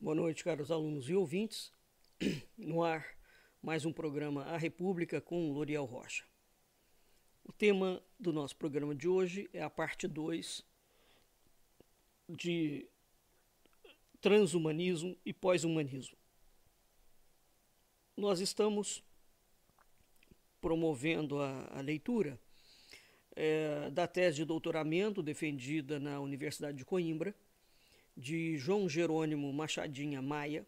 Boa noite, caros alunos e ouvintes. No ar, mais um programa A República com Loriel Rocha. O tema do nosso programa de hoje é a parte 2 de transhumanismo e pós-humanismo. Nós estamos promovendo a leitura da tese de doutoramento defendida na Universidade de Coimbra, de João Jerônimo Machadinha Maia,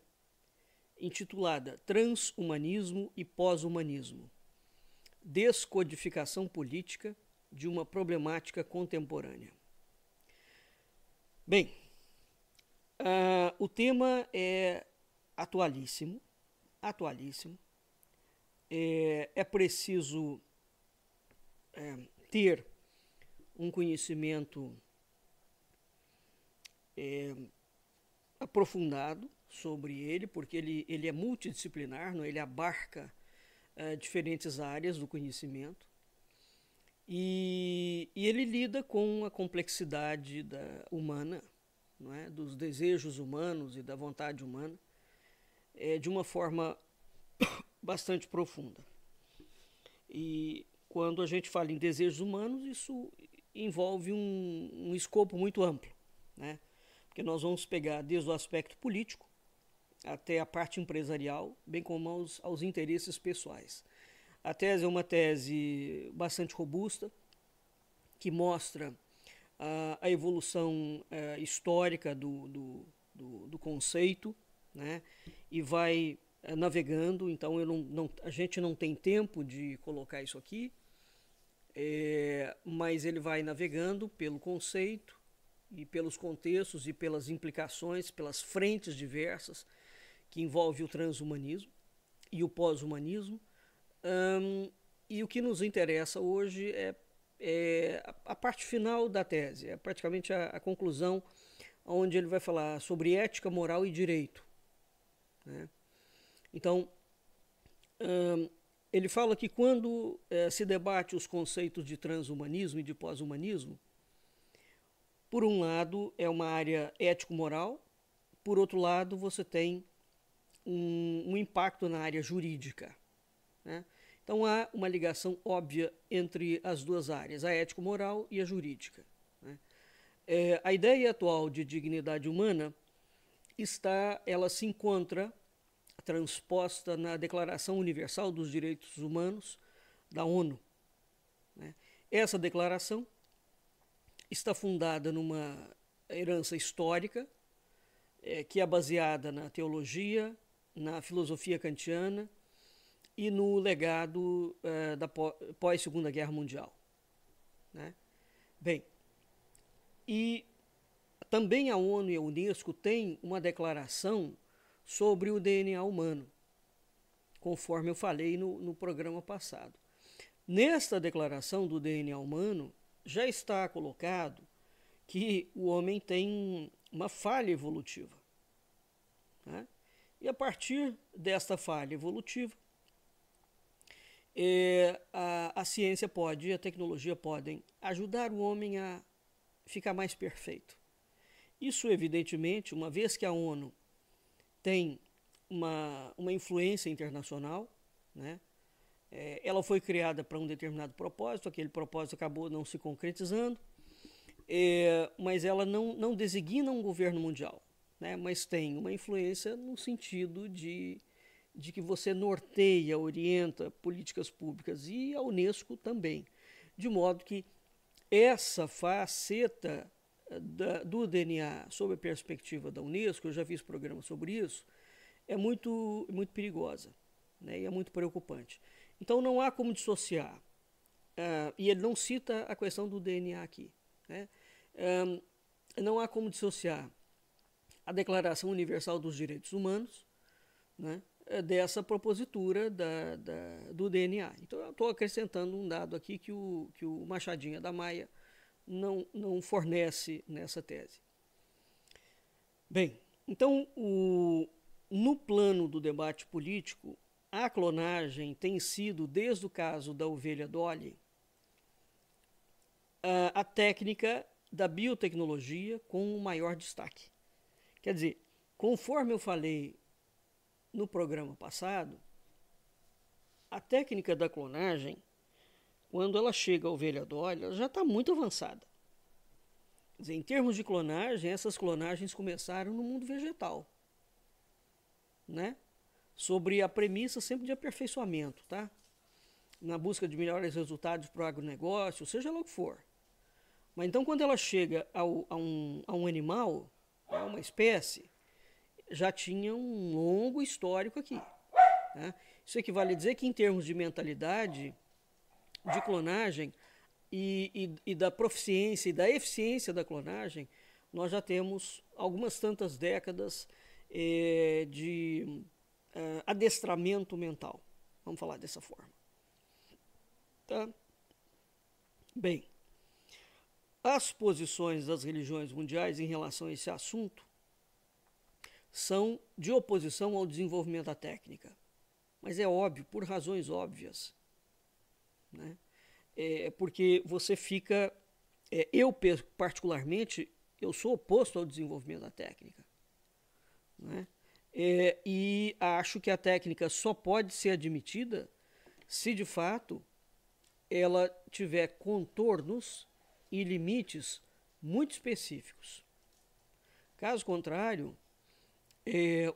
intitulada Transhumanismo e Pós-Humanismo, Descodificação Política de uma Problemática Contemporânea. Bem, o tema é atualíssimo. É preciso ter um conhecimento aprofundado sobre ele, porque ele é multidisciplinar, não? Ele abarca diferentes áreas do conhecimento e ele lida com a complexidade humana, não é? Dos desejos humanos e da vontade humana de uma forma bastante profunda. E quando a gente fala em desejos humanos, isso envolve um escopo muito amplo, né? Porque nós vamos pegar desde o aspecto político até a parte empresarial, bem como aos interesses pessoais. A tese é uma tese bastante robusta, que mostra a evolução histórica do conceito, né? E vai navegando. Então a gente não tem tempo de colocar isso aqui, mas ele vai navegando pelo conceito e pelos contextos e pelas implicações, pelas frentes diversas que envolve o transhumanismo e o pós-humanismo. E o que nos interessa hoje é a parte final da tese, é praticamente a conclusão, onde ele vai falar sobre ética, moral e direito, né? Então, ele fala que quando se debate os conceitos de transhumanismo e de pós-humanismo, por um lado é uma área ético-moral, por outro lado você tem um impacto na área jurídica, né? Então há uma ligação óbvia entre as duas áreas, a ético-moral e a jurídica, né? A ideia atual de dignidade humana ela se encontra transposta na Declaração Universal dos Direitos Humanos da ONU, né? Essa declaração está fundada numa herança histórica que é baseada na teologia, na filosofia kantiana e no legado da pós-Segunda Guerra Mundial, né? Bem, e também a ONU e a Unesco têm uma declaração sobre o DNA humano, conforme eu falei no programa passado. Nesta declaração do DNA humano, já está colocado que o homem tem uma falha evolutiva, né? E a partir desta falha evolutiva, a ciência a tecnologia podem ajudar o homem a ficar mais perfeito. Isso, evidentemente, uma vez que a ONU tem uma influência internacional, né? Ela foi criada para um determinado propósito, aquele propósito acabou não se concretizando, mas ela não designa um governo mundial, né? Mas tem uma influência no sentido de que você norteia, orienta políticas públicas, e a Unesco também, de modo que essa faceta do DNA, sob a perspectiva da Unesco, eu já fiz programa sobre isso, é muito perigosa, né? E é muito preocupante. Então não há como dissociar, e ele não cita a questão do DNA aqui, né? Não há como dissociar a Declaração Universal dos Direitos Humanos, né, dessa propositura do DNA. Então eu estou acrescentando um dado aqui que o Machadinha da Maia não fornece nessa tese. Bem, então no plano do debate político, a clonagem tem sido, desde o caso da ovelha Dolly, a técnica da biotecnologia com o maior destaque. Quer dizer, conforme eu falei no programa passado, a técnica da clonagem, quando ela chega à ovelha Dolly, ela já está muito avançada. Quer dizer, em termos de clonagem, essas clonagens começaram no mundo vegetal, né? Sobre a premissa sempre de aperfeiçoamento, tá? Na busca de melhores resultados para o agronegócio, seja lá o que for. Mas então, quando ela chega a um animal, a uma espécie, já tinha um longo histórico aqui. Né? Isso equivale a dizer que, em termos de mentalidade, de clonagem e da proficiência e da eficiência da clonagem, nós já temos algumas tantas décadas de adestramento mental. Vamos falar dessa forma. Tá? Bem, as posições das religiões mundiais em relação a esse assunto são de oposição ao desenvolvimento da técnica. Mas é óbvio, por razões óbvias. Né? Porque você fica... eu, particularmente, eu sou oposto ao desenvolvimento da técnica. Né? E acho que a técnica só pode ser admitida se, de fato, ela tiver contornos e limites muito específicos. Caso contrário,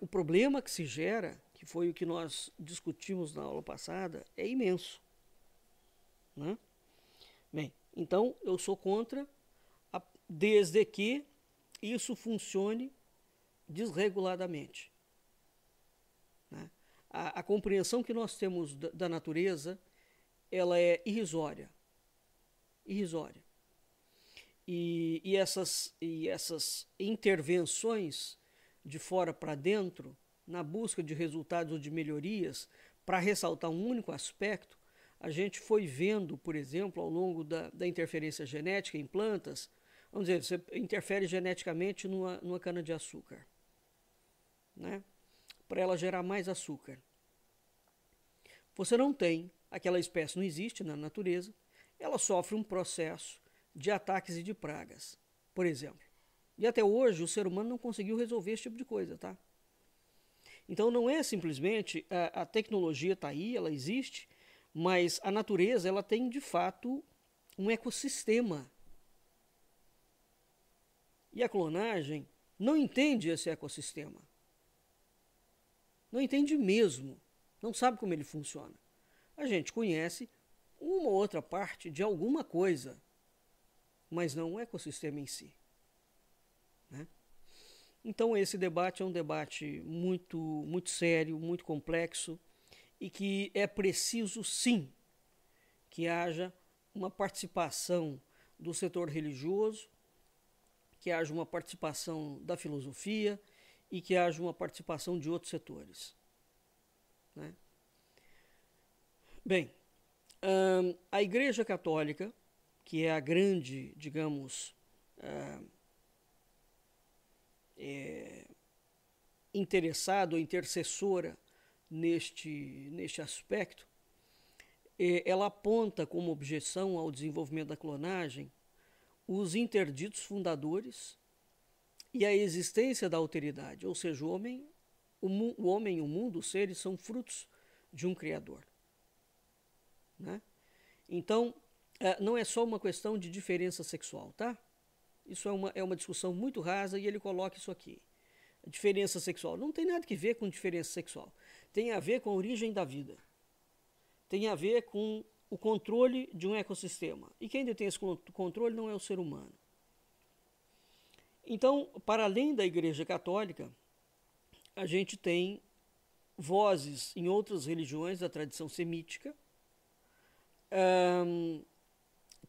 o problema que se gera, que foi o que nós discutimos na aula passada, é imenso. Né? Bem, então eu sou contra, desde que isso funcione desreguladamente. Né? A compreensão que nós temos da natureza, ela é irrisória. Irrisória. E essas intervenções de fora para dentro, na busca de resultados ou de melhorias, para ressaltar um único aspecto, a gente foi vendo, por exemplo, ao longo da interferência genética em plantas, vamos dizer, você interfere geneticamente numa cana-de-açúcar, né? Para ela gerar mais açúcar. Você não tem, aquela espécie não existe na natureza, ela sofre um processo de ataques e de pragas, por exemplo. E até hoje o ser humano não conseguiu resolver esse tipo de coisa, tá? Então não é simplesmente a tecnologia está aí, ela existe, mas a natureza ela tem de fato um ecossistema. E a clonagem não entende esse ecossistema. Não entende mesmo, não sabe como ele funciona. A gente conhece uma ou outra parte de alguma coisa, mas não o ecossistema em si. Né? Então esse debate é um debate muito, muito sério, muito complexo e que é preciso sim que haja uma participação do setor religioso, que haja uma participação da filosofia e que haja uma participação de outros setores. Né? Bem, a Igreja Católica, que é a grande, digamos, interessada ou intercessora neste aspecto, ela aponta como objeção ao desenvolvimento da clonagem os interditos fundadores e a existência da alteridade, ou seja, o homem, o mundo, os seres são frutos de um Criador. Né? Então, não é só uma questão de diferença sexual, tá? Isso é uma discussão muito rasa e ele coloca isso aqui. A diferença sexual não tem nada que ver com diferença sexual. Tem a ver com a origem da vida. Tem a ver com o controle de um ecossistema. E quem detém esse controle não é o ser humano. Então, para além da Igreja Católica, a gente tem vozes em outras religiões da tradição semítica,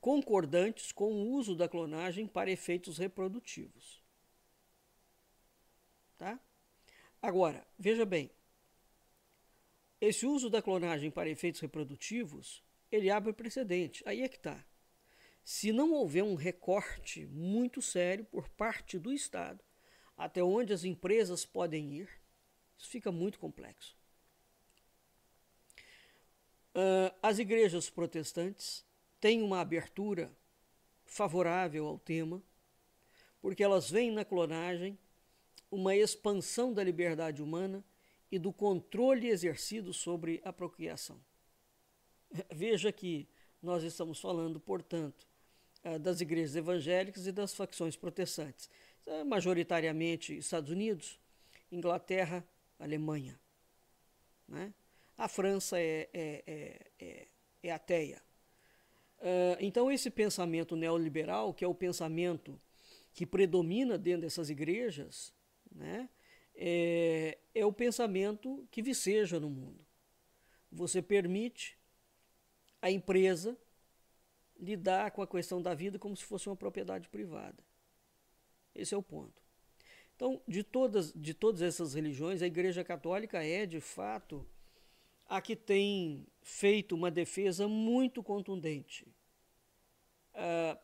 concordantes com o uso da clonagem para efeitos reprodutivos. Tá? Agora, veja bem, esse uso da clonagem para efeitos reprodutivos, ele abre precedente. Aí é que está. Se não houver um recorte muito sério por parte do Estado, até onde as empresas podem ir, isso fica muito complexo. As igrejas protestantes têm uma abertura favorável ao tema, porque elas veem na clonagem uma expansão da liberdade humana e do controle exercido sobre a procriação. Veja que nós estamos falando, portanto, das igrejas evangélicas e das facções protestantes, majoritariamente Estados Unidos, Inglaterra, Alemanha, né? A França é ateia. Então, esse pensamento neoliberal, que é o pensamento que predomina dentro dessas igrejas, né, é o pensamento que viceja no mundo. Você permite a empresa lidar com a questão da vida como se fosse uma propriedade privada. Esse é o ponto. Então, de todas essas religiões, a Igreja Católica é, de fato, a que tem feito uma defesa muito contundente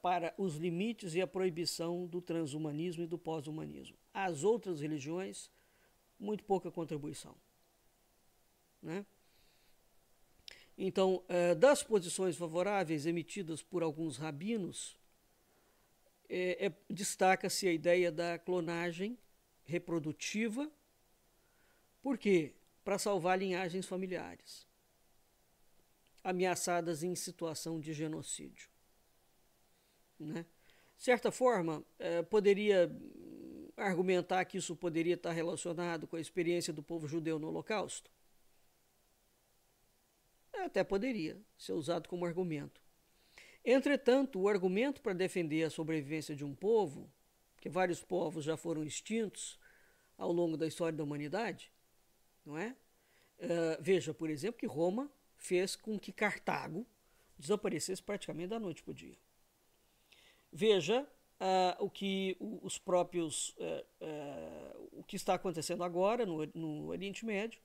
para os limites e a proibição do transhumanismo e do pós-humanismo. As outras religiões, muito pouca contribuição, né? Então, das posições favoráveis emitidas por alguns rabinos, destaca-se a ideia da clonagem reprodutiva. Por quê? Para salvar linhagens familiares ameaçadas em situação de genocídio, né? De certa forma, poderia argumentar que isso poderia estar relacionado com a experiência do povo judeu no Holocausto. Até poderia ser usado como argumento. Entretanto, o argumento para defender a sobrevivência de um povo, que vários povos já foram extintos ao longo da história da humanidade, não é? Veja, por exemplo, que Roma fez com que Cartago desaparecesse praticamente da noite para o dia. Veja o que os próprios o que está acontecendo agora no Oriente Médio,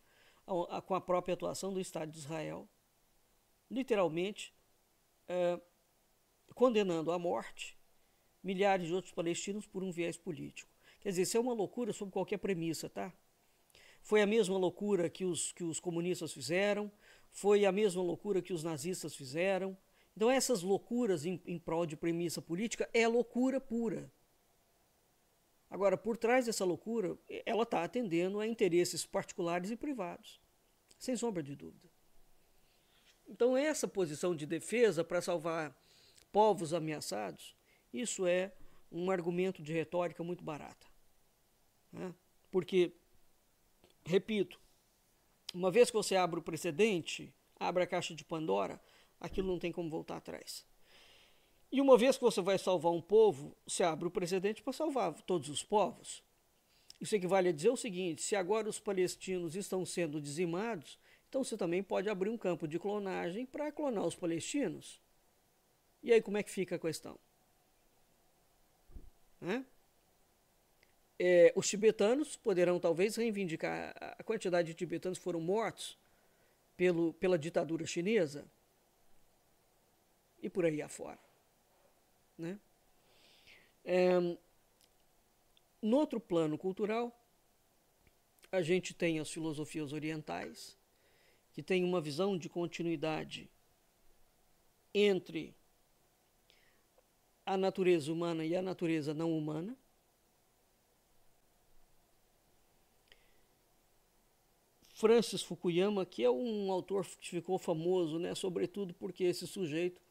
com a própria atuação do Estado de Israel, literalmente condenando à morte milhares de outros palestinos por um viés político. Quer dizer, isso é uma loucura sob qualquer premissa, tá? Foi a mesma loucura que os comunistas fizeram, foi a mesma loucura que os nazistas fizeram. Então, essas loucuras em prol de premissa política é loucura pura. Agora, por trás dessa loucura, ela está atendendo a interesses particulares e privados, sem sombra de dúvida. Então, essa posição de defesa para salvar povos ameaçados, isso é um argumento de retórica muito barata, né? Porque, repito, uma vez que você abre o precedente, abre a caixa de Pandora, aquilo não tem como voltar atrás. E uma vez que você vai salvar um povo, você abre o precedente para salvar todos os povos. Isso equivale a dizer o seguinte: se agora os palestinos estão sendo dizimados, então você também pode abrir um campo de clonagem para clonar os palestinos. E aí como é que fica a questão? Os tibetanos poderão talvez reivindicar a quantidade de tibetanos que foram mortos pela ditadura chinesa e por aí afora, né? No outro plano cultural, a gente tem as filosofias orientais, que têm uma visão de continuidade entre a natureza humana e a natureza não humana. Francis Fukuyama, que é um autor que ficou famoso, né, sobretudo porque esse sujeito,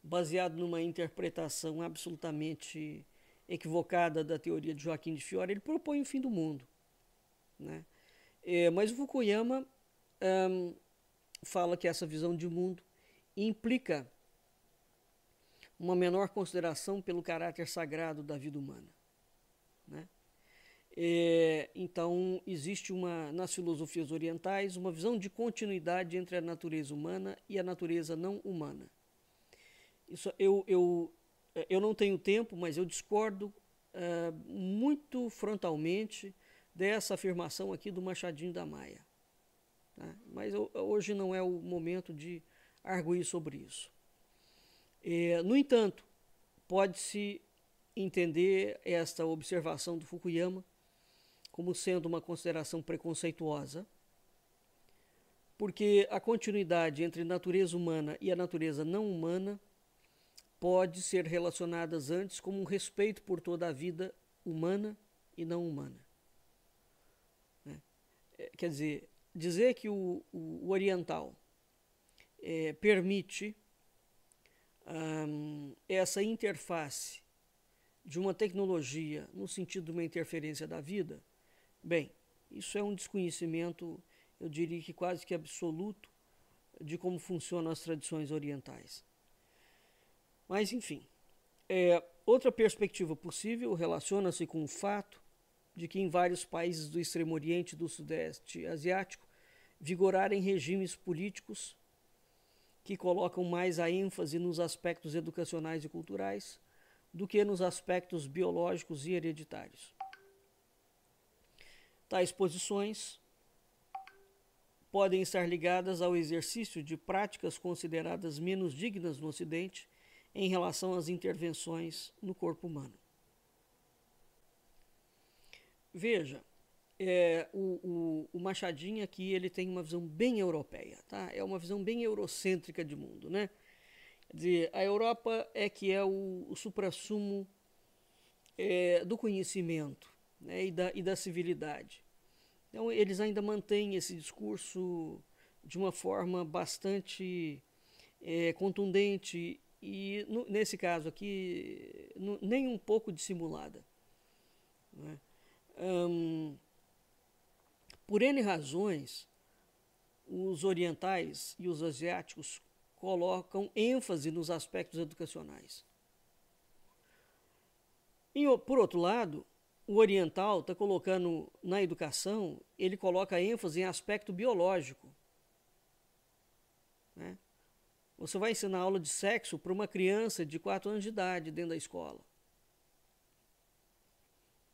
baseado numa interpretação absolutamente equivocada da teoria de Joaquim de Fiore, ele propõe o fim do mundo, né? Mas o Fukuyama fala que essa visão de mundo implica uma menor consideração pelo caráter sagrado da vida humana, né? Então, existe nas filosofias orientais uma visão de continuidade entre a natureza humana e a natureza não humana. Isso, eu não tenho tempo, mas eu discordo muito frontalmente dessa afirmação aqui do Machadinho da Maia, tá? Mas hoje não é o momento de arguir sobre isso. No entanto, pode-se entender esta observação do Fukuyama como sendo uma consideração preconceituosa, porque a continuidade entre a natureza humana e a natureza não humana pode ser relacionadas antes como um respeito por toda a vida humana e não humana. quer dizer que o oriental permite essa interface de uma tecnologia no sentido de uma interferência da vida, bem, isso é um desconhecimento, eu diria que quase que absoluto, de como funcionam as tradições orientais. Mas, enfim, outra perspectiva possível relaciona-se com o fato de que em vários países do Extremo Oriente e do Sudeste Asiático vigorarem regimes políticos que colocam mais a ênfase nos aspectos educacionais e culturais do que nos aspectos biológicos e hereditários. Tais posições podem estar ligadas ao exercício de práticas consideradas menos dignas no Ocidente em relação às intervenções no corpo humano. Veja, o Machadinho aqui ele tem uma visão bem europeia, tá? É uma visão bem eurocêntrica de mundo, né? Quer dizer, a Europa que é o suprassumo do conhecimento, né? e da civilidade. Então, eles ainda mantêm esse discurso de uma forma bastante contundente e, nesse caso aqui, nem um pouco dissimulada. Né? Por N razões, os orientais e os asiáticos colocam ênfase nos aspectos educacionais. E, por outro lado, o oriental está colocando na educação, ele coloca ênfase em aspecto biológico. Né? Você vai ensinar aula de sexo para uma criança de 4 anos de idade dentro da escola.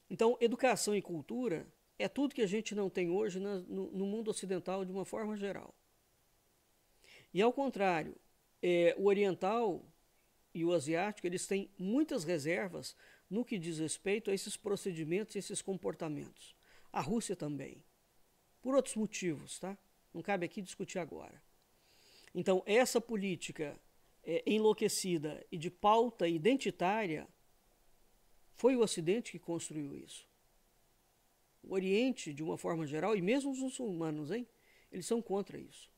Então, educação e cultura é tudo que a gente não tem hoje no mundo ocidental de uma forma geral. E ao contrário, o oriental e o asiático, eles têm muitas reservas no que diz respeito a esses procedimentos e esses comportamentos. A Rússia também. Por outros motivos, tá? Não cabe aqui discutir agora. Então, essa política enlouquecida e de pauta identitária foi o Ocidente que construiu isso. O Oriente, de uma forma geral, e mesmo os muçulmanos, eles são contra isso.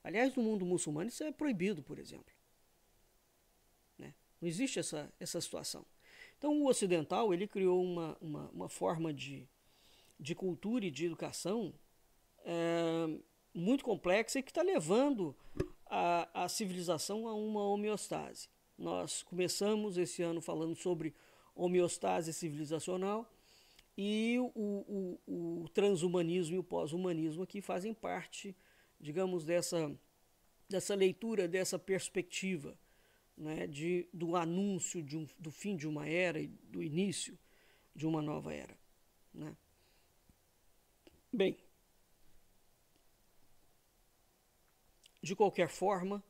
Aliás, no mundo muçulmano isso é proibido, por exemplo. Né? Não existe essa situação. Então, o ocidental ele criou uma forma de cultura e de educação muito complexa e que está levando a civilização a uma homeostase. Nós começamos esse ano falando sobre homeostase civilizacional e o transhumanismo e o pós-humanismo aqui fazem parte, digamos, dessa leitura, dessa perspectiva, né, do anúncio do fim de uma era e do início de uma nova era. Né? Bem, de qualquer forma,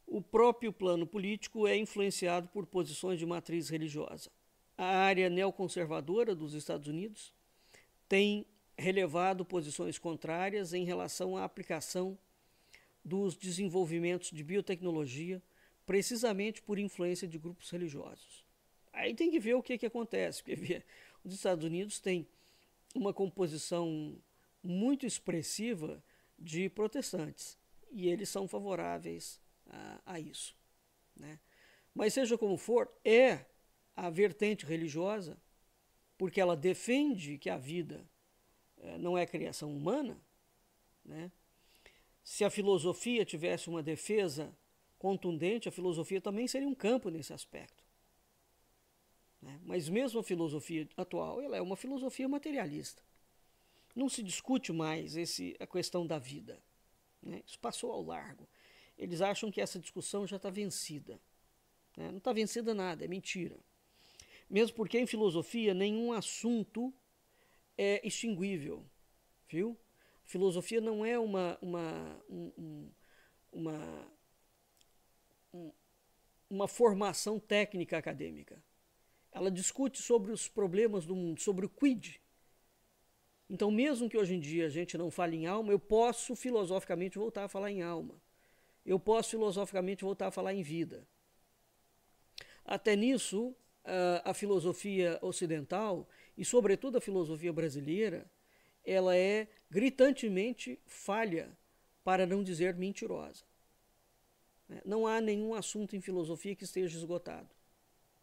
o próprio plano político é influenciado por posições de matriz religiosa. A área neoconservadora dos Estados Unidos tem relevado posições contrárias em relação à aplicação dos desenvolvimentos de biotecnologia, precisamente por influência de grupos religiosos. Aí tem que ver o que acontece, porque os Estados Unidos têm uma composição muito expressiva de protestantes, e eles são favoráveis a isso. Né? Mas seja como for, a vertente religiosa, porque ela defende que a vida não é criação humana. Né? Se a filosofia tivesse uma defesa contundente, a filosofia também seria um campo nesse aspecto. Né? Mas mesmo a filosofia atual, ela é uma filosofia materialista. Não se discute mais a questão da vida. Né? Isso passou ao largo. Eles acham que essa discussão já está vencida. Né? Não está vencida nada, é mentira. Mesmo porque em filosofia nenhum assunto é extinguível. Viu? Filosofia não é uma formação técnica acadêmica. Ela discute sobre os problemas do mundo, sobre o quid. Então, mesmo que hoje em dia a gente não fale em alma, eu posso filosoficamente voltar a falar em alma. Eu posso filosoficamente voltar a falar em vida. Até nisso, a filosofia ocidental, e sobretudo a filosofia brasileira, ela é gritantemente falha, para não dizer mentirosa. Não há nenhum assunto em filosofia que esteja esgotado.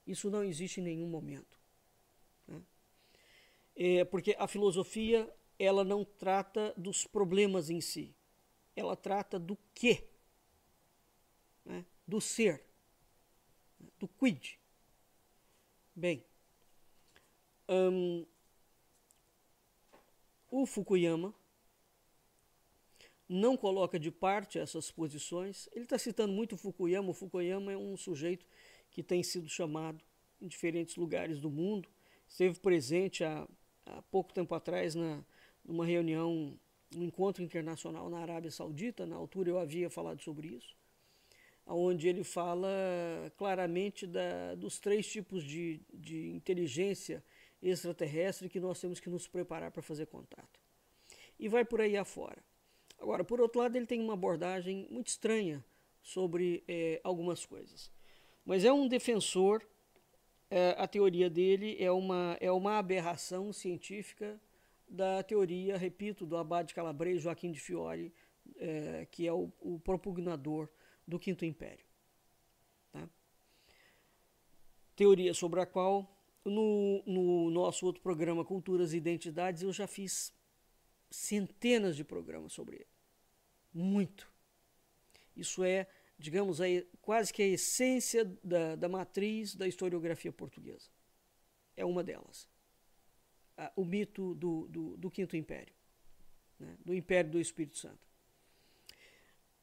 Isso não existe em nenhum momento. Porque a filosofia, ela não trata dos problemas em si. Ela trata do quê? Do ser. Do quid. Bem, o Fukuyama não coloca de parte essas posições. Ele está citando muito o Fukuyama. O Fukuyama é um sujeito que tem sido chamado em diferentes lugares do mundo. Esteve presente há pouco tempo atrás numa reunião, um encontro internacional na Arábia Saudita. Na altura eu havia falado sobre isso, onde ele fala claramente dos 3 tipos de inteligência extraterrestre que nós temos que nos preparar para fazer contato. E vai por aí afora. Agora, por outro lado, ele tem uma abordagem muito estranha sobre algumas coisas. Mas é um defensor, a teoria dele é uma aberração científica da teoria, repito, do Abade Calabres, Joaquim de Fiore, que é o propugnador do Quinto Império. Tá? Teoria sobre a qual, no nosso outro programa, Culturas e Identidades, eu já fiz centenas de programas sobre ele. Muito. Isso é, digamos, quase que a essência da matriz da historiografia portuguesa. É uma delas. O mito do Quinto Império, do Império do Espírito Santo.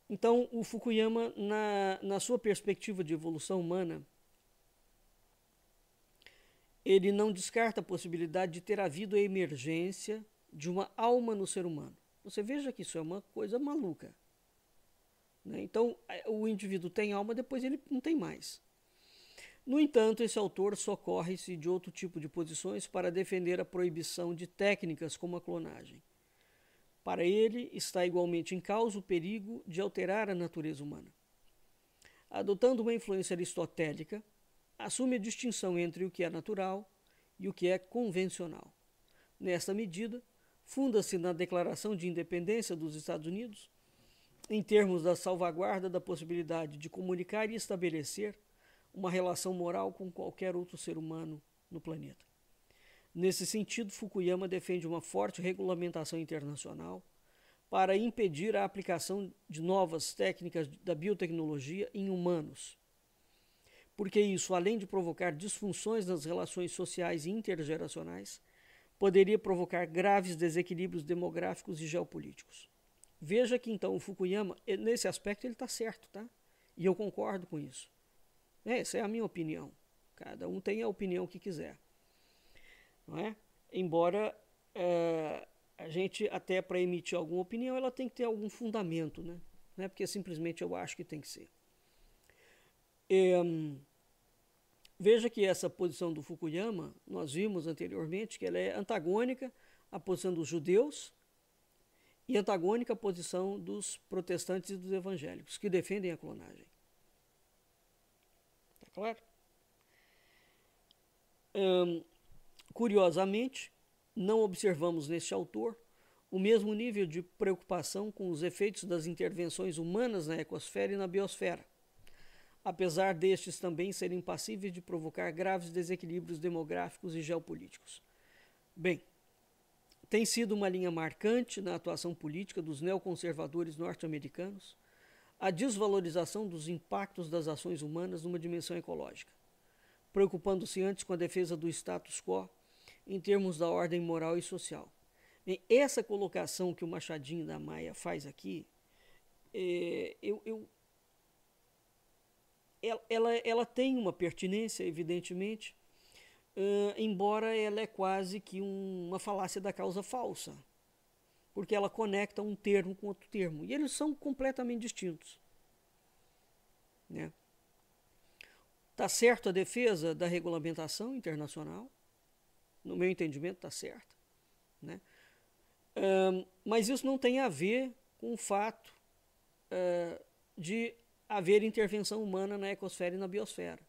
Então, o Fukuyama, na sua perspectiva de evolução humana, ele não descarta a possibilidade de ter havido a emergência de uma alma no ser humano. Você veja que isso é uma coisa maluca. Então, o indivíduo tem alma, depois ele não tem mais. No entanto, esse autor socorre-se de outro tipo de posições para defender a proibição de técnicas como a clonagem. Para ele, está igualmente em causa o perigo de alterar a natureza humana. Adotando uma influência aristotélica, assume a distinção entre o que é natural e o que é convencional. Nesta medida, funda-se na Declaração de Independência dos Estados Unidos, em termos da salvaguarda da possibilidade de comunicar e estabelecer uma relação moral com qualquer outro ser humano no planeta. Nesse sentido, Fukuyama defende uma forte regulamentação internacional para impedir a aplicação de novas técnicas da biotecnologia em humanos, porque isso, além de provocar disfunções nas relações sociais e intergeracionais, poderia provocar graves desequilíbrios demográficos e geopolíticos. Veja que, então, o Fukuyama, nesse aspecto, ele está certo, tá? E eu concordo com isso. Essa é a minha opinião. Cada um tem a opinião que quiser. Não é? Embora a gente, até para emitir alguma opinião, ela tem que ter algum fundamento, né? Não é porque simplesmente eu acho que tem que ser. Veja que essa posição do Fukuyama, nós vimos anteriormente que ela é antagônica à posição dos judeus e antagônica à posição dos protestantes e dos evangélicos, que defendem a clonagem. Está claro? Curiosamente, não observamos neste autor o mesmo nível de preocupação com os efeitos das intervenções humanas na ecosfera e na biosfera, apesar destes também serem passíveis de provocar graves desequilíbrios demográficos e geopolíticos. Bem, tem sido uma linha marcante na atuação política dos neoconservadores norte-americanos a desvalorização dos impactos das ações humanas numa dimensão ecológica, preocupando-se antes com a defesa do status quo em termos da ordem moral e social. Bem, essa colocação que o Machadinho da Maia faz aqui, ela tem uma pertinência, evidentemente, embora ela é quase que uma falácia da causa falsa, porque ela conecta um termo com outro termo, e eles são completamente distintos. Né? Está certo a defesa da regulamentação internacional, no meu entendimento está certo, né? Mas isso não tem a ver com o fato de haver intervenção humana na ecosfera e na biosfera.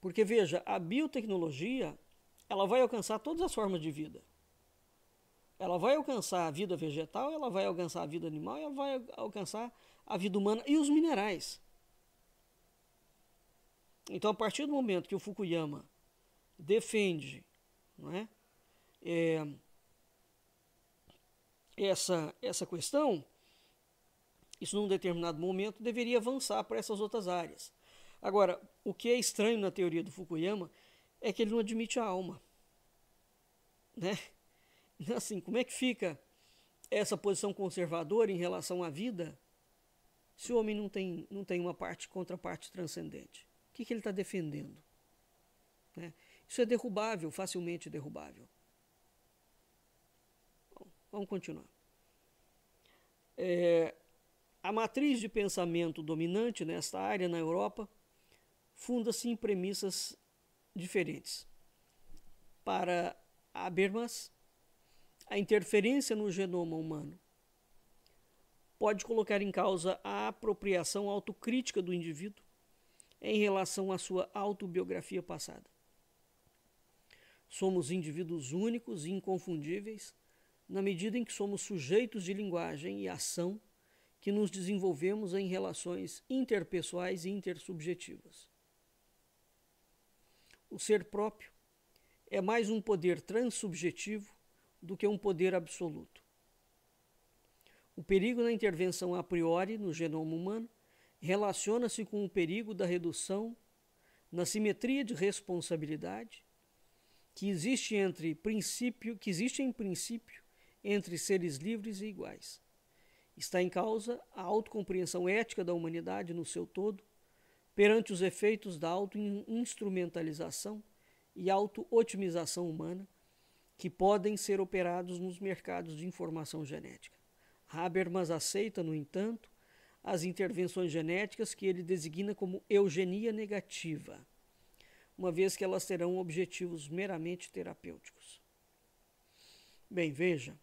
Porque, veja, a biotecnologia ela vai alcançar todas as formas de vida. Ela vai alcançar a vida vegetal, ela vai alcançar a vida animal, ela vai alcançar a vida humana e os minerais. Então, a partir do momento que o Fukuyama defende, não é, essa questão, isso num determinado momento deveria avançar para essas outras áreas. Agora, o que é estranho na teoria do Fukuyama é que ele não admite a alma, né? Assim, como é que fica essa posição conservadora em relação à vida se o homem não tem uma contraparte transcendente? O que ele está defendendo? Né? Isso é derrubável, facilmente derrubável. Bom, vamos continuar. A matriz de pensamento dominante nesta área na Europa funda-se em premissas diferentes. Para Habermas, a interferência no genoma humano pode colocar em causa a apropriação autocrítica do indivíduo em relação à sua autobiografia passada. Somos indivíduos únicos e inconfundíveis na medida em que somos sujeitos de linguagem e ação que nos desenvolvemos em relações interpessoais e intersubjetivas. O ser próprio é mais um poder transsubjetivo do que um poder absoluto. O perigo na intervenção a priori no genoma humano relaciona-se com o perigo da redução na simetria de responsabilidade que existe em princípio entre seres livres e iguais. Está em causa a autocompreensão ética da humanidade no seu todo perante os efeitos da auto-instrumentalização e auto-otimização humana que podem ser operados nos mercados de informação genética. Habermas aceita, no entanto, as intervenções genéticas que ele designa como eugenia negativa, uma vez que elas terão objetivos meramente terapêuticos. Bem, veja.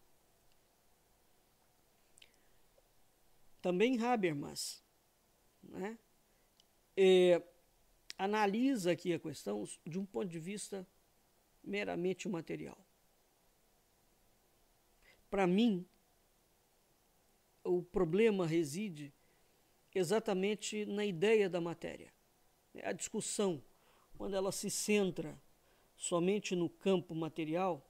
Também Habermas, né, analisa aqui a questão de um ponto de vista meramente material. Para mim, o problema reside exatamente na ideia da matéria. A discussão, quando ela se centra somente no campo material,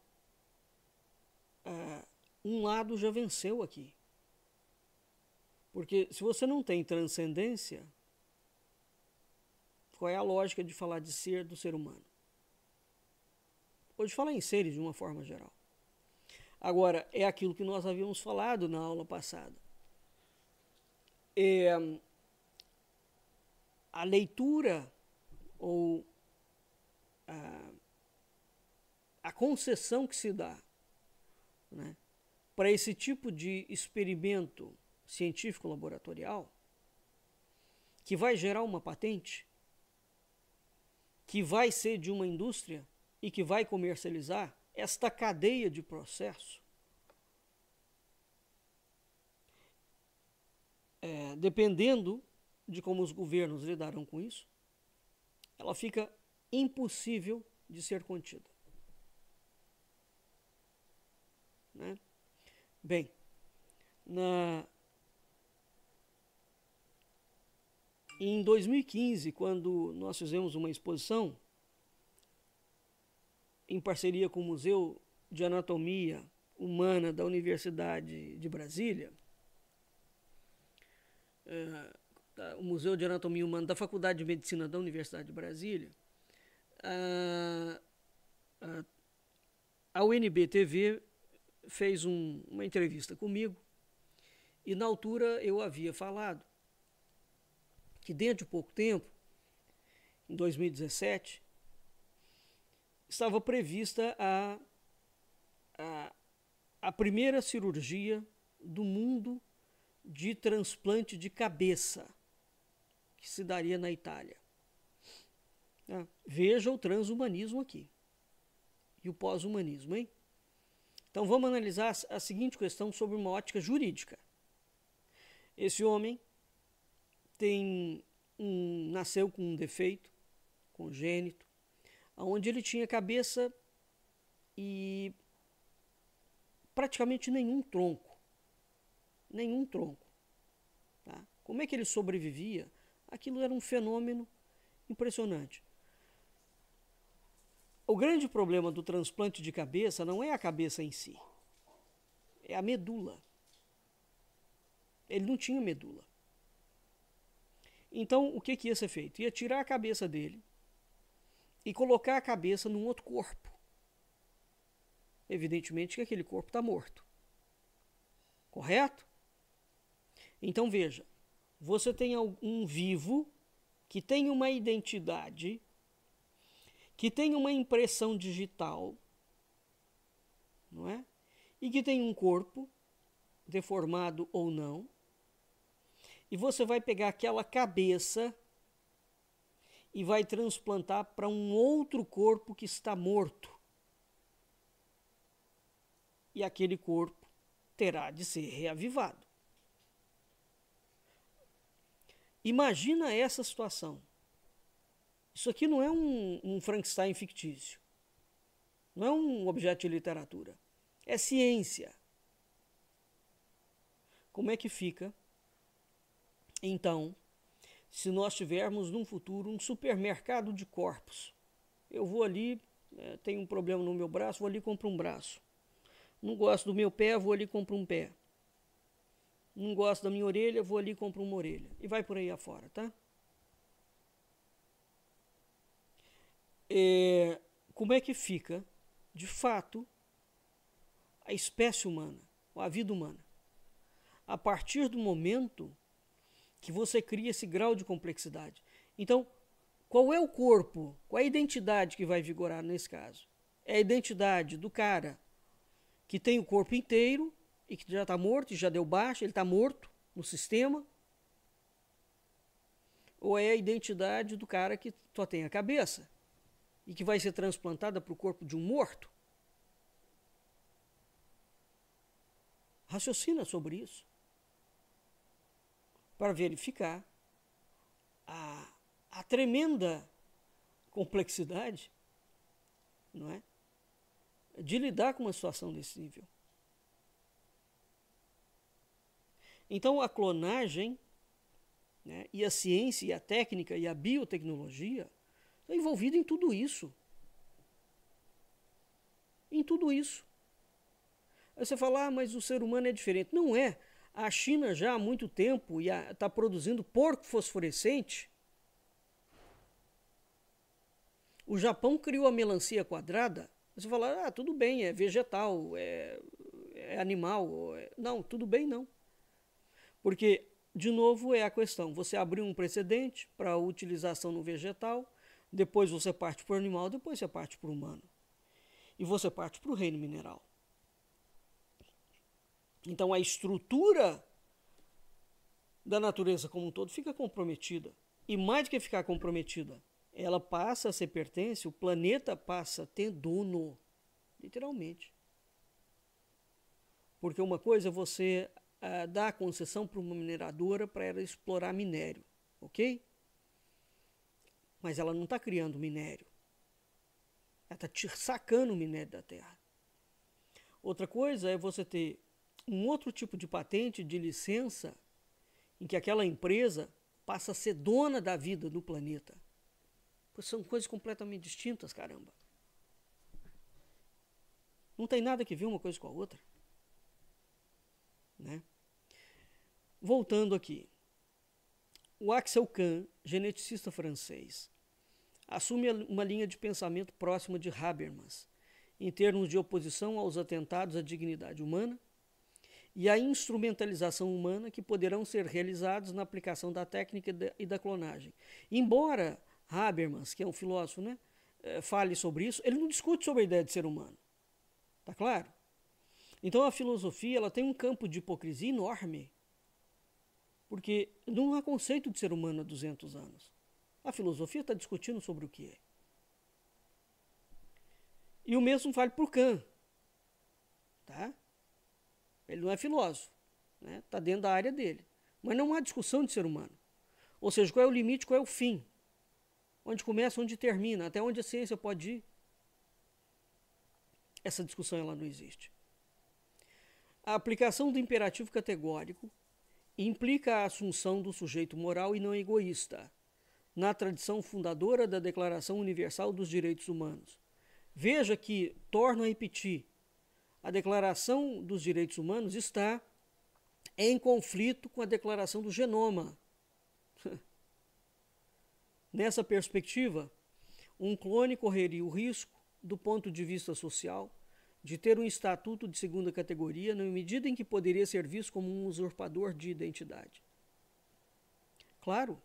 um lado já venceu aqui. Porque se você não tem transcendência, qual é a lógica de falar de ser do ser humano? Ou de falar em seres de uma forma geral. Agora, é aquilo que nós havíamos falado na aula passada. A leitura ou a concessão que se dá, né, para esse tipo de experimento científico laboratorial, que vai gerar uma patente, que vai ser de uma indústria e que vai comercializar, esta cadeia de processo, dependendo de como os governos lidarão com isso, ela fica impossível de ser contida. Né? Bem, em 2015, quando nós fizemos uma exposição em parceria com o Museu de Anatomia Humana da Universidade de Brasília, o Museu de Anatomia Humana da Faculdade de Medicina da Universidade de Brasília, a UNB-TV fez uma entrevista comigo e, na altura, eu havia falado que dentro de pouco tempo, em 2017, estava prevista a primeira cirurgia do mundo de transplante de cabeça, que se daria na Itália. Veja o transhumanismo aqui e o pós-humanismo, hein? Então vamos analisar a seguinte questão sobre uma ótica jurídica. Esse homem nasceu com um defeito congênito, onde ele tinha cabeça e praticamente nenhum tronco. Nenhum tronco. Tá? Como é que ele sobrevivia? Aquilo era um fenômeno impressionante. O grande problema do transplante de cabeça não é a cabeça em si, é a medula. Ele não tinha medula. Então, o que ia ser feito? Ia tirar a cabeça dele e colocar a cabeça num outro corpo. Evidentemente que aquele corpo está morto. Correto? Então, veja, você tem um vivo que tem uma identidade, que tem uma impressão digital, não é? E que tem um corpo, deformado ou não, e você vai pegar aquela cabeça e vai transplantar para um outro corpo que está morto. E aquele corpo terá de ser reavivado. Imagina essa situação. Isso aqui não é um Frankenstein fictício. Não é um objeto de literatura. É ciência. Como é que fica, então, se nós tivermos num futuro um supermercado de corpos? Eu vou ali, tenho um problema no meu braço, vou ali e compro um braço. Não gosto do meu pé, vou ali e compro um pé. Não gosto da minha orelha, vou ali e compro uma orelha. E vai por aí afora, tá? Como é que fica, de fato, a espécie humana, a vida humana? A partir do momento que você cria esse grau de complexidade. Então, qual é o corpo, qual é a identidade que vai vigorar nesse caso? É a identidade do cara que tem o corpo inteiro e que já está morto, e já deu baixa, ele está morto no sistema? Ou é a identidade do cara que só tem a cabeça e que vai ser transplantada para o corpo de um morto? Raciocina sobre isso para verificar a tremenda complexidade, não é, de lidar com uma situação desse nível. Então, a clonagem, né, e a ciência, e a técnica, e a biotecnologia estão envolvidas em tudo isso. Em tudo isso. Aí você fala, mas o ser humano é diferente. Não é. A China já há muito tempo está produzindo porco fosforescente. O Japão criou a melancia quadrada. Você fala, tudo bem, é vegetal, é animal. Não, tudo bem não. Porque, de novo, é a questão. Você abriu um precedente para a utilização no vegetal, depois você parte para o animal, depois você parte para o humano. E você parte para o reino mineral. Então, a estrutura da natureza como um todo fica comprometida. E mais do que ficar comprometida, ela passa a ser pertence, o planeta passa a ter dono, literalmente. Porque uma coisa é você dar a concessão para uma mineradora para ela explorar minério, ok? Mas ela não está criando minério. Ela está sacando o minério da terra. Outra coisa é você ter um outro tipo de patente, de licença, em que aquela empresa passa a ser dona da vida do planeta. Pois são coisas completamente distintas, caramba. Não tem nada que ver uma coisa com a outra. Né? Voltando aqui. O Axel Kahn, geneticista francês, assume uma linha de pensamento próxima de Habermas, em termos de oposição aos atentados à dignidade humana e à instrumentalização humana que poderão ser realizados na aplicação da técnica e da clonagem. Embora Habermas, que é um filósofo, né, fale sobre isso, ele não discute sobre a ideia de ser humano. Tá claro? Então a filosofia ela tem um campo de hipocrisia enorme, porque não há conceito de ser humano há 200 anos. A filosofia está discutindo sobre o que é. E o mesmo vale por Kant. Tá? Ele não é filósofo, né? Está dentro da área dele. Mas não há discussão de ser humano. Ou seja, qual é o limite, qual é o fim? Onde começa, onde termina, até onde a ciência pode ir? Essa discussão ela não existe. A aplicação do imperativo categórico implica a assunção do sujeito moral e não egoísta, na tradição fundadora da Declaração Universal dos Direitos Humanos. Veja que, torno a repetir, a Declaração dos Direitos Humanos está em conflito com a Declaração do Genoma. Nessa perspectiva, um clone correria o risco, do ponto de vista social, de ter um estatuto de segunda categoria na medida em que poderia ser visto como um usurpador de identidade. Claro,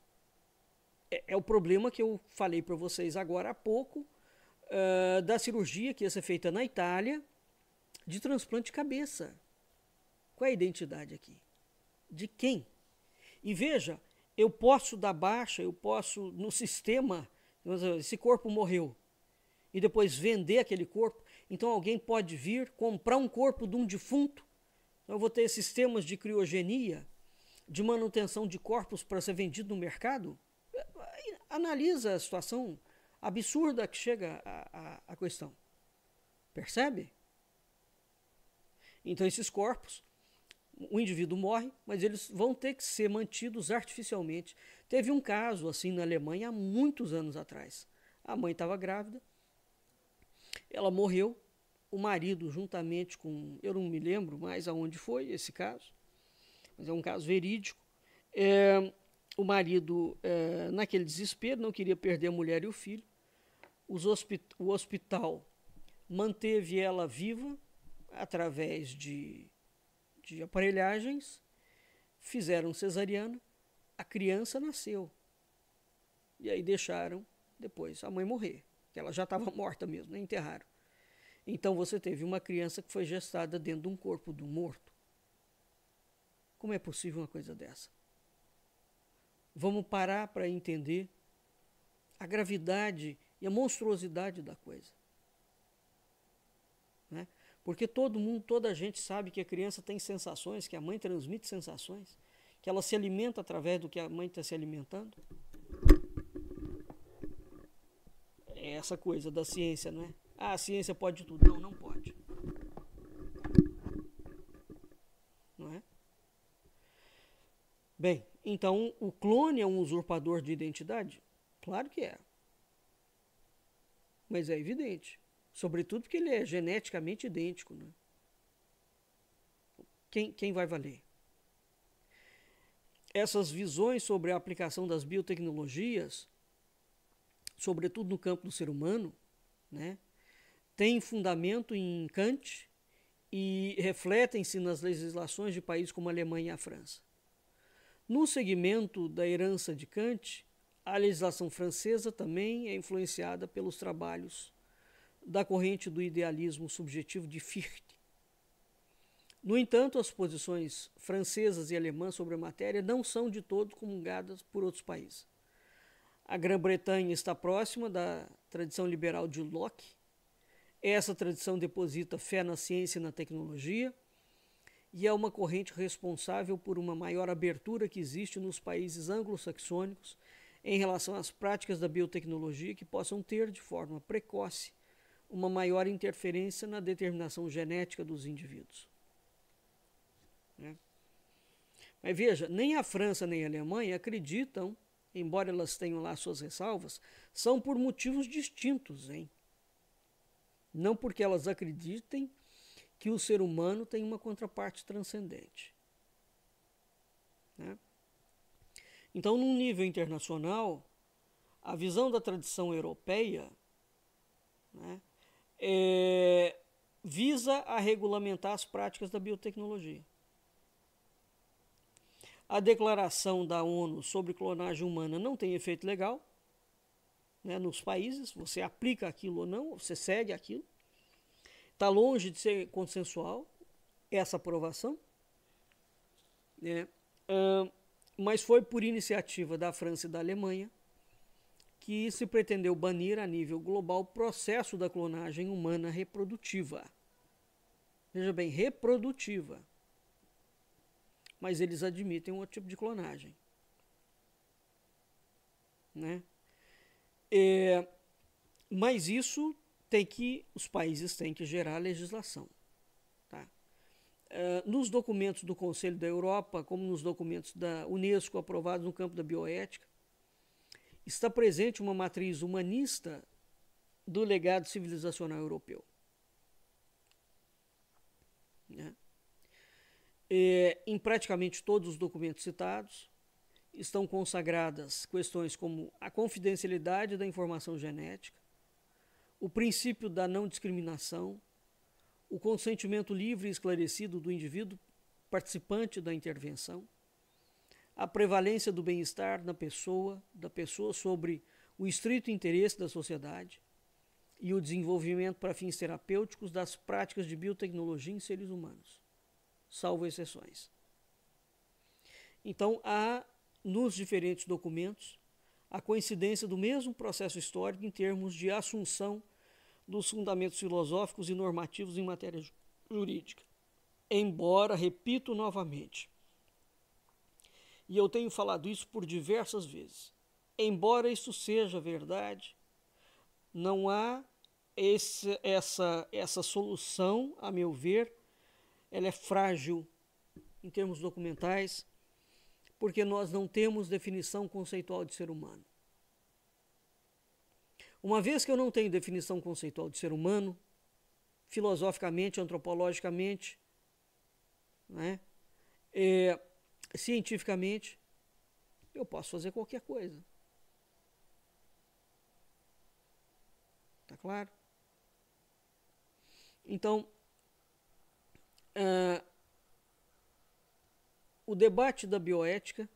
é o problema que eu falei para vocês agora há pouco, da cirurgia que ia ser feita na Itália de transplante de cabeça. Qual é a identidade aqui? De quem? E veja, eu posso dar baixa, eu posso, no sistema, esse corpo morreu, e depois vender aquele corpo. Então alguém pode vir comprar um corpo de um defunto. Eu vou ter sistemas de criogenia, de manutenção de corpos para ser vendido no mercado. Analisa a situação absurda que chega a questão. Percebe? Então esses corpos, o indivíduo morre, mas eles vão ter que ser mantidos artificialmente. Teve um caso assim na Alemanha há muitos anos atrás. A mãe estava grávida, ela morreu, o marido juntamente com, eu não me lembro mais aonde foi esse caso, mas é um caso verídico. O marido, naquele desespero, não queria perder a mulher e o filho. O hospital manteve ela viva através de aparelhagens, fizeram cesariana, a criança nasceu. E aí deixaram depois a mãe morrer, que ela já estava morta mesmo, nem enterraram. Então você teve uma criança que foi gestada dentro de um corpo de um morto. Como é possível uma coisa dessa? Vamos parar para entender a gravidade e a monstruosidade da coisa. Né? Porque todo mundo, toda a gente sabe que a criança tem sensações, que a mãe transmite sensações, que ela se alimenta através do que a mãe está se alimentando. É essa coisa da ciência, não é? Ah, a ciência pode tudo. Não, não pode. Não é? Bem, então o clone é um usurpador de identidade? Claro que é. Mas é evidente. Sobretudo porque ele é geneticamente idêntico. Né? Quem vai valer? Essas visões sobre a aplicação das biotecnologias, sobretudo no campo do ser humano, né, têm fundamento em Kant e refletem-se nas legislações de países como a Alemanha e a França. No segmento da herança de Kant, a legislação francesa também é influenciada pelos trabalhos da corrente do idealismo subjetivo de Fichte. No entanto, as posições francesas e alemãs sobre a matéria não são de todo comungadas por outros países. A Grã-Bretanha está próxima da tradição liberal de Locke. Essa tradição deposita fé na ciência e na tecnologia e é uma corrente responsável por uma maior abertura que existe nos países anglo-saxônicos em relação às práticas da biotecnologia que possam ter, de forma precoce, uma maior interferência na determinação genética dos indivíduos. Mas veja, nem a França nem a Alemanha acreditam, embora elas tenham lá suas ressalvas, são por motivos distintos, hein? Não porque elas acreditem que o ser humano tem uma contraparte transcendente. Né? Então, num nível internacional, a visão da tradição europeia, né, visa a regulamentar as práticas da biotecnologia. A declaração da ONU sobre clonagem humana não tem efeito legal, né, nos países, você aplica aquilo ou não, você segue aquilo. Está longe de ser consensual essa aprovação, né? Mas foi por iniciativa da França e da Alemanha que se pretendeu banir a nível global o processo da clonagem humana reprodutiva. Veja bem, reprodutiva. Mas eles admitem um outro tipo de clonagem. Né? Mas isso os países têm que gerar legislação. Tá? nos documentos do Conselho da Europa, como nos documentos da Unesco aprovados no campo da bioética, está presente uma matriz humanista do legado civilizacional europeu. Né? Em praticamente todos os documentos citados, estão consagradas questões como a confidencialidade da informação genética, o princípio da não discriminação, o consentimento livre e esclarecido do indivíduo participante da intervenção, a prevalência do bem-estar da pessoa sobre o estrito interesse da sociedade e o desenvolvimento para fins terapêuticos das práticas de biotecnologia em seres humanos, salvo exceções. Então, há nos diferentes documentos a coincidência do mesmo processo histórico em termos de assunção dos fundamentos filosóficos e normativos em matéria jurídica. Embora, repito novamente, e eu tenho falado isso por diversas vezes, embora isso seja verdade, não há essa solução, a meu ver, ela é frágil em termos documentais, porque nós não temos definição conceitual de ser humano. Uma vez que eu não tenho definição conceitual de ser humano, filosoficamente, antropologicamente, né, cientificamente, eu posso fazer qualquer coisa. Tá claro? Então, o debate da bioética,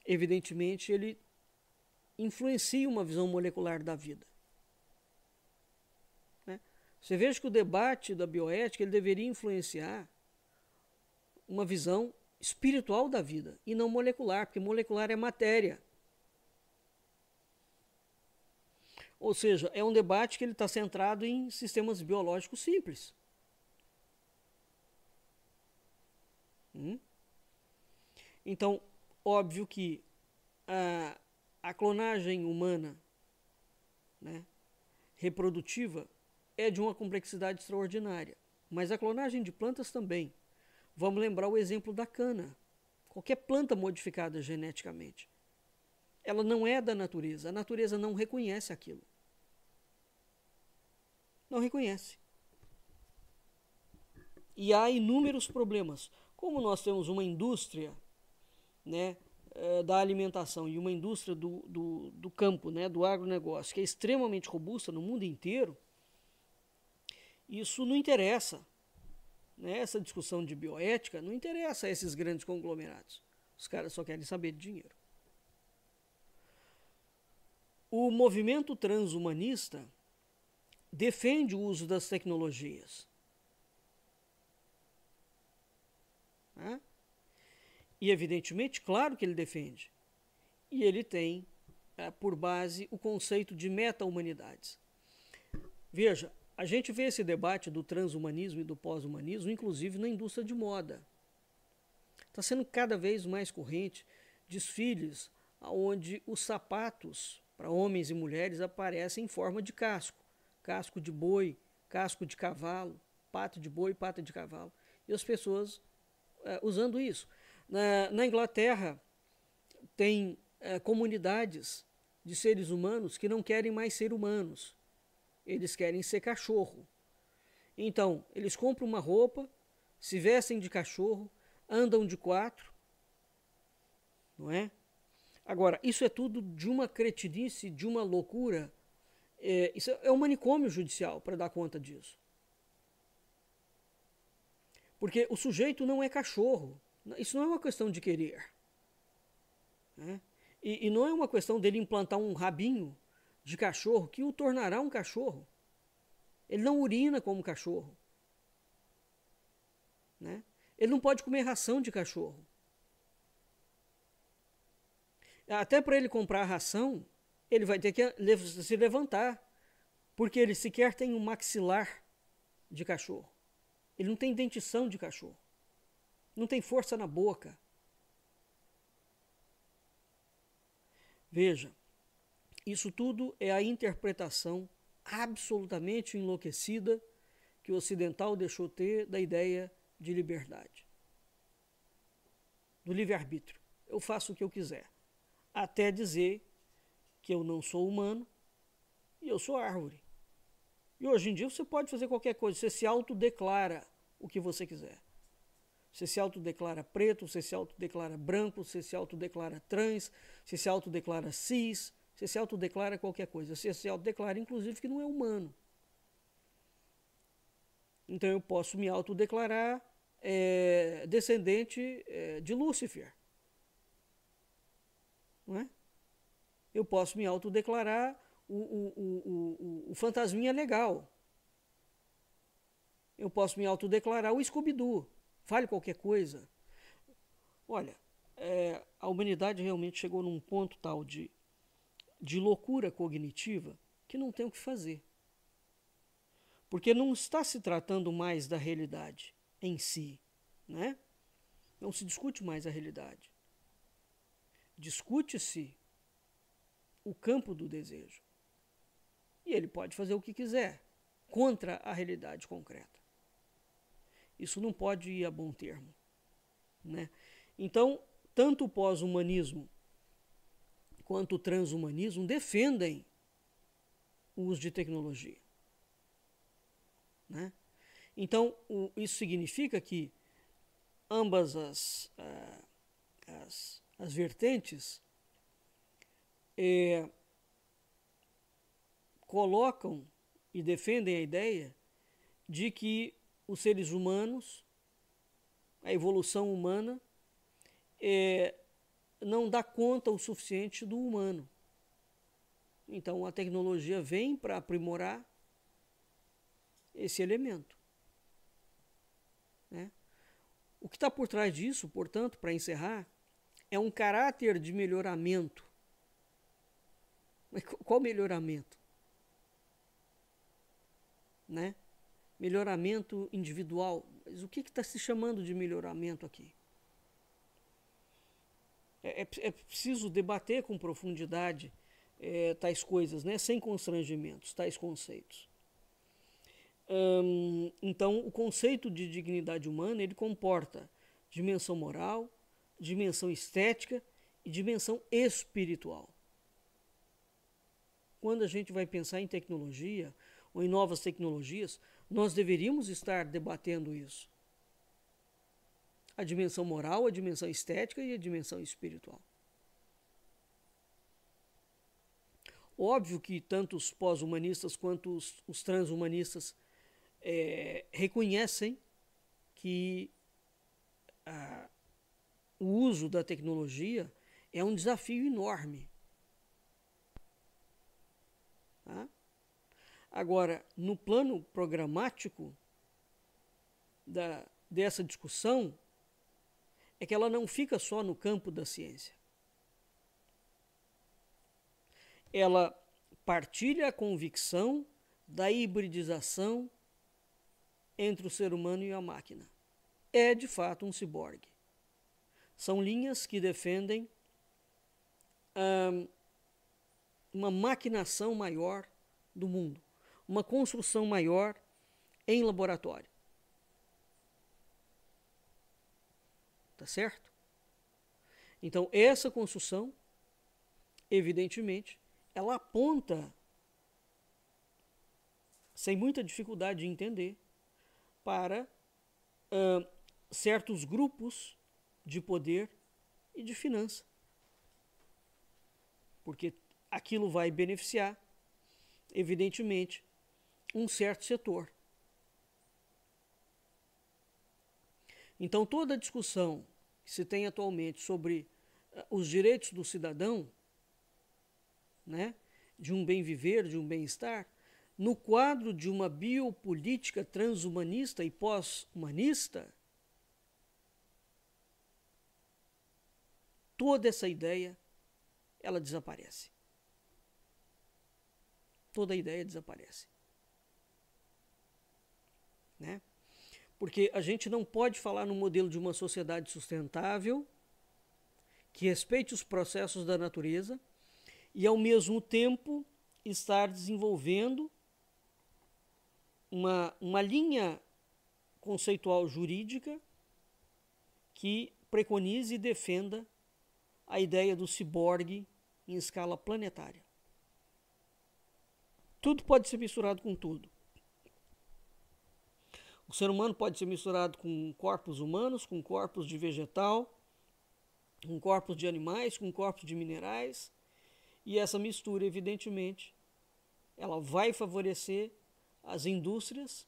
evidentemente, ele influencia uma visão molecular da vida. Né? Você veja que o debate da bioética ele deveria influenciar uma visão espiritual da vida e não molecular, porque molecular é matéria. Ou seja, é um debate que ele está centrado em sistemas biológicos simples. Então, óbvio que a clonagem humana, né, reprodutiva é de uma complexidade extraordinária, mas a clonagem de plantas também. Vamos lembrar o exemplo da cana. Qualquer planta modificada geneticamente, ela não é da natureza. A natureza não reconhece aquilo. Não reconhece. E há inúmeros problemas. Como nós temos uma indústria, né, da alimentação e uma indústria do campo, né, do agronegócio, que é extremamente robusta no mundo inteiro, isso não interessa. Né? Essa discussão de bioética não interessa a esses grandes conglomerados. Os caras só querem saber de dinheiro. O movimento transhumanista defende o uso das tecnologias. Né? E, evidentemente, claro que ele defende. E ele tem por base o conceito de meta-humanidades. Veja, a gente vê esse debate do transhumanismo e do pós-humanismo, inclusive na indústria de moda. Está sendo cada vez mais corrente desfiles onde os sapatos para homens e mulheres aparecem em forma de casco. Casco de boi, casco de cavalo, pata de boi, pata de cavalo. E as pessoas usando isso. Na Inglaterra, tem comunidades de seres humanos que não querem mais ser humanos. Eles querem ser cachorro. Então, eles compram uma roupa, se vestem de cachorro, andam de 4, não é? Agora, isso é tudo de uma cretinice, de uma loucura. Isso é um manicômio judicial para dar conta disso. Porque o sujeito não é cachorro. Isso não é uma questão de querer. Né? E não é uma questão dele implantar um rabinho de cachorro que o tornará um cachorro. Ele não urina como cachorro. Né? Ele não pode comer ração de cachorro. Até para ele comprar a ração, ele vai ter que se levantar, porque ele sequer tem um maxilar de cachorro. Ele não tem dentição de cachorro. Não tem força na boca. Veja, isso tudo é a interpretação absolutamente enlouquecida que o ocidental deixou ter da ideia de liberdade, do livre-arbítrio. Eu faço o que eu quiser, até dizer que eu não sou humano e eu sou árvore. E hoje em dia você pode fazer qualquer coisa, você se autodeclara o que você quiser. Você se autodeclara preto, você se autodeclara branco, você se autodeclara trans, você se autodeclara cis, você se autodeclara qualquer coisa. Você se autodeclara, inclusive, que não é humano. Então eu posso me autodeclarar descendente de Lúcifer. Não é? Eu posso me autodeclarar o fantasminha legal. Eu posso me autodeclarar o Scooby-Doo. Fale qualquer coisa. Olha, a humanidade realmente chegou num ponto tal de loucura cognitiva que não tem o que fazer. Porque não está se tratando mais da realidade em si, né? Não se discute mais a realidade. Discute-se o campo do desejo. E ele pode fazer o que quiser contra a realidade concreta. Isso não pode ir a bom termo, né? Então, tanto o pós-humanismo quanto o transhumanismo defendem o uso de tecnologia, né? Então, isso significa que ambas as vertentes colocam e defendem a ideia de que os seres humanos, a evolução humana, não dá conta o suficiente do humano. Então a tecnologia vem para aprimorar esse elemento, né? O que está por trás disso, portanto, para encerrar, é um caráter de melhoramento. Mas qual melhoramento? Né? Melhoramento individual. Mas o que está se chamando de melhoramento aqui? É preciso debater com profundidade tais coisas, né? Sem constrangimentos, tais conceitos. Então, o conceito de dignidade humana, ele comporta dimensão moral, dimensão estética e dimensão espiritual. Quando a gente vai pensar em tecnologia ou em novas tecnologias, nós deveríamos estar debatendo isso. A dimensão moral, a dimensão estética e a dimensão espiritual. Óbvio que tanto os pós-humanistas quanto os transhumanistas reconhecem que o uso da tecnologia é um desafio enorme. Tá? Agora, no plano programático dessa discussão, é que ela não fica só no campo da ciência. Ela partilha a convicção da hibridização entre o ser humano e a máquina. É, de fato, um ciborgue. São linhas que defendem uma maquinação maior do mundo, uma construção maior em laboratório. Tá certo? Então, essa construção, evidentemente, ela aponta, sem muita dificuldade de entender, para certos grupos de poder e de finança. Porque aquilo vai beneficiar, evidentemente, um certo setor. Então, toda a discussão que se tem atualmente sobre os direitos do cidadão, né, de um bem viver, de um bem-estar, no quadro de uma biopolítica transhumanista e pós-humanista, toda essa ideia, ela desaparece. Toda a ideia desaparece. Né? Porque a gente não pode falar no modelo de uma sociedade sustentável, que respeite os processos da natureza e, ao mesmo tempo, estar desenvolvendo uma linha conceitual jurídica que preconize e defenda a ideia do ciborgue em escala planetária. Tudo pode ser misturado com tudo. O ser humano pode ser misturado com corpos humanos, com corpos de vegetal, com corpos de animais, com corpos de minerais. E essa mistura, evidentemente, ela vai favorecer as indústrias,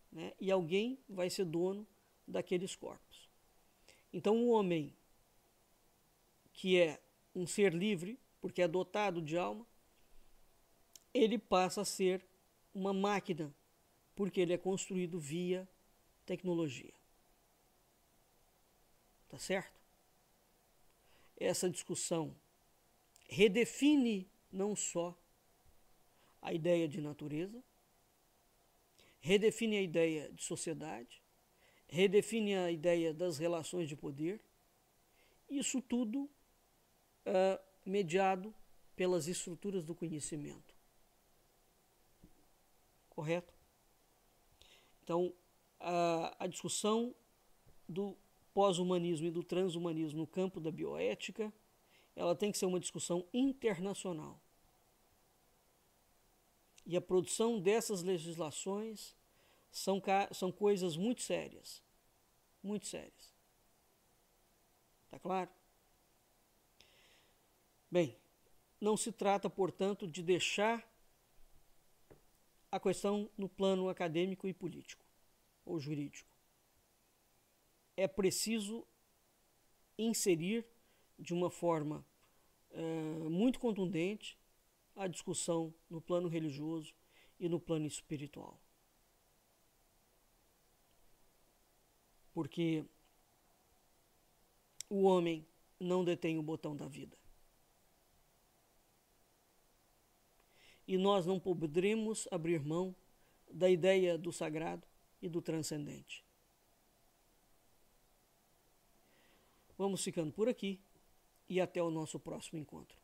né? E alguém vai ser dono daqueles corpos. Então, o homem, que é um ser livre, porque é dotado de alma, ele passa a ser uma máquina, porque ele é construído via tecnologia. Tá certo? Essa discussão redefine não só a ideia de natureza, redefine a ideia de sociedade, redefine a ideia das relações de poder. Isso tudo mediado pelas estruturas do conhecimento. Correto? Então, a discussão do pós-humanismo e do transhumanismo no campo da bioética, ela tem que ser uma discussão internacional. E a produção dessas legislações são coisas muito sérias. Muito sérias. Tá claro? Bem, não se trata, portanto, de deixar a questão no plano acadêmico e político, ou jurídico. É preciso inserir de uma forma muito contundente a discussão no plano religioso e no plano espiritual. Porque o homem não detém o botão da vida. E nós não poderemos abrir mão da ideia do sagrado e do transcendente. Vamos ficando por aqui e até o nosso próximo encontro.